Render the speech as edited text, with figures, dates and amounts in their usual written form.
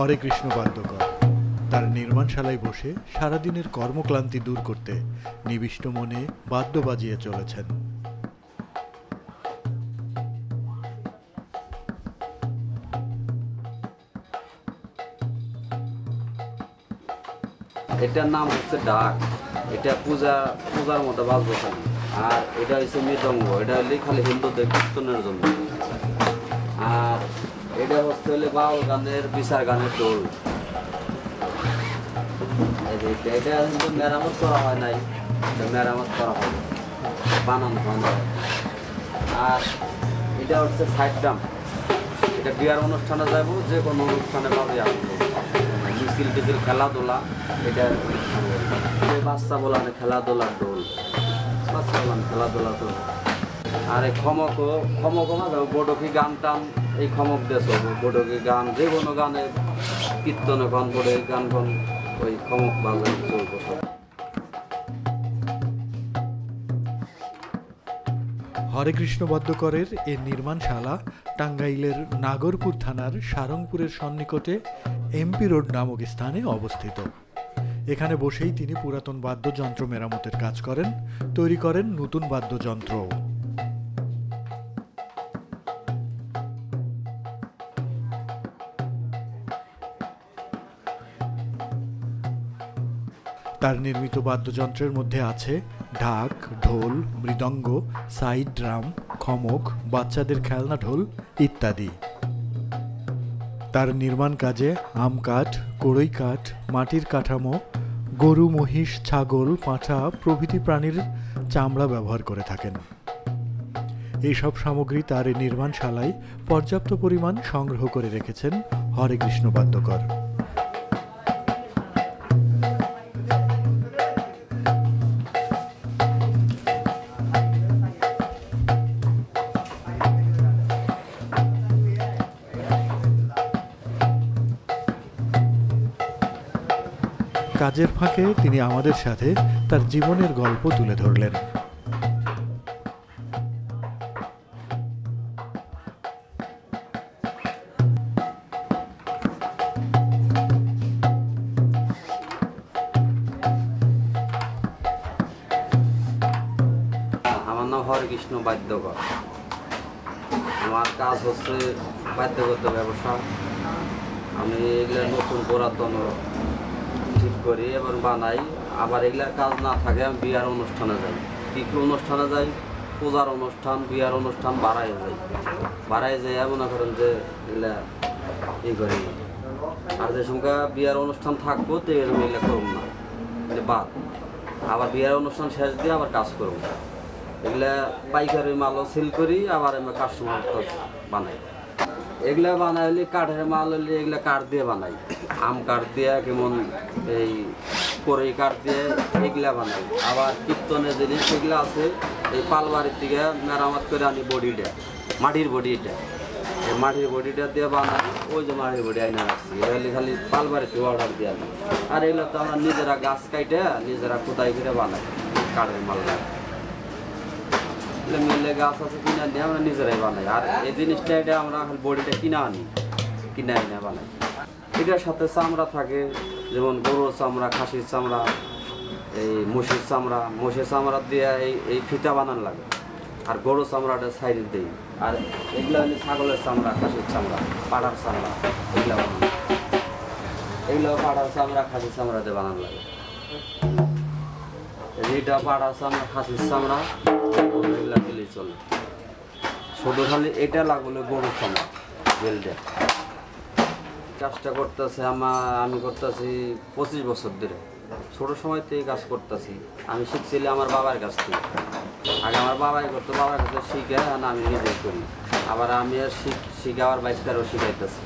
হরে কৃষ্ণ বাদ্যকর তার নির্মাণশালায় বসে সারাদিনের কর্মক্লান্তি দূর করতে নিবিষ্ট মনে বাদ্য বাজিয়ে চলেছেন। এটার নাম হচ্ছে ডাক। এটা পূজার মতো বাজবো খালি। আর এটা হচ্ছে মৃদঙ্গ, এটা হলে খালি হিন্দুদের কীর্তনের জন্য। আর এটা হচ্ছে হলে বাউল গানের বিচার গানের টোল। এটা কিন্তু মেরামত করা হয় নাই, মেরামত করা হয় বানানো হয় না। আর এটা হচ্ছে সাইড ড্রাম। এটা বিয়ার অনুষ্ঠানে যাব, যে কোনো অনুষ্ঠানে পাবে আসবো, মিছিল টিছিল খেলাধুলা। এটা বাচ্চা বলানে খেলাধুলার দোল, বাচ্চা বলানে খেলাধুলা দোল। আর এই খমক বডকি গান টান, এই খমক দেশ বডকি গান, যে কোনো গানে কীর্তনে গান বডকি গান গান ওই খমক বাজার চলবো। হরে কৃষ্ণ বাদ্যকরের এ নির্মাণশালা টাঙ্গাইলের নাগরপুর থানার সারংপুরের সন্নিকটে এমপি রোড নামক স্থানে অবস্থিত। এখানে বসেই তিনি পুরাতন বাদ্যযন্ত্র মেরামতের কাজ করেন, তৈরি করেন নতুন বাদ্যযন্ত্র। তার নির্মিত বাদ্যযন্ত্রের মধ্যে আছে ঢাক, ঢোল, মৃদঙ্গ, সাইড ড্রাম, খমক, বাচ্চাদের খেলনা ঢোল ইত্যাদি। তার নির্মাণ কাজে আম কাঠ, কড়ই কাঠ, মাটির কাঠামো, গরু, মহিষ, ছাগল, পাঁঠা প্রভৃতি প্রাণীর চামড়া ব্যবহার করে থাকেন। এইসব সামগ্রী তার এই নির্মাণশালায় পর্যাপ্ত পরিমাণ সংগ্রহ করে রেখেছেন হরে কৃষ্ণ বাদ্যকর। কাজের ফাঁকে তিনি আমাদের সাথে তার জীবনের গল্প তুলে ধরলেন। আমার নাম হরে কৃষ্ণ বাদ্যকর। আমার কাজ হচ্ছে বাদ্যগত ব্যবসা। আমি এগুলো নতুন পুরাতন ঠিক করি এবং বানাই। আবার এগুলার কাজ না থাকে আমি বিয়ার অনুষ্ঠানে যাই, কী অনুষ্ঠানে যাই, পূজার অনুষ্ঠান, বিয়ার অনুষ্ঠান বাড়াই যাই মনে করেন যে এগুলা করি। আর যে সংখ্যা বিয়ার অনুষ্ঠান থাকবো তো এগুলো করুন না, বাদ। আবার বিয়ার অনুষ্ঠান শেষ দিয়ে আবার কাজ করুন। এগুলা পাইকারি মালও সেল করি, আবার আমরা কাস্টমার বানাই। এগুলা বানাই হলে কাঠের মাল হলে এগুলা কাঠ দিয়ে বানাই, আম কাঠ দিয়ে, কেমন এই কড়ই কাঠ দিয়ে এগুলা বানাই। আবার কীর্তনের জিনিস এগুলো আছে, এই পালবাড়ির থেকে মেরামত করে আনি বডিটা, মাটির বডিটা, এই মাটির বডিটা দিয়ে বানাই। ওই যে মাটির বডি আইনা রাখছি, এগুলি খালি পালবাড়িতে অর্ডার দিয়ে আনি। আর এগুলো তো আমরা নিজেরা গাছ কাইটে নিজেরা কোথায় করে বানাই, কাঠের মাল মিলে গাছ আছে কিনা নিয়ে আমরা নিজেরাই বানাই। আর এই জিনিসটা এটা আমরা বডিটা কিনে আনি বানাই। এটার সাথে চামড়া থাকে, যেমন গরুর চামড়া, খাসির চামড়া, এই মহিষের চামড়া দিয়ে এই ফিতা বানানো লাগে। আর গরুর চামড়াটা সাইড দিই। আর এগুলো হলে ছাগলের চামড়া, খাসির চামড়া, পাড়ার চামড়া, এগুলো বানানো। এগুলো পাড়ার চামড়া, খাসির চামড়া দিয়ে বানানো লাগে। এইটা পাড়ার চামড়া, খাসির চামড়া, এগুলা দিলেই চলে। শুধু খালি এটা লাগলে গরুর চামড়া বেলটা। কাজটা করতেছে আমি করতেছি 25 বছর ধরে। ছোট সময়তে এই কাজ করতেছি। আমি শিখছিলাম আমার বাবার কাছ থেকে। আগে আমার বাবাই করতো, বাবার কাছে শিখে আমি নিজেই করি। আবার আমি আর শিখে আবার 22 শিখাইতেছি।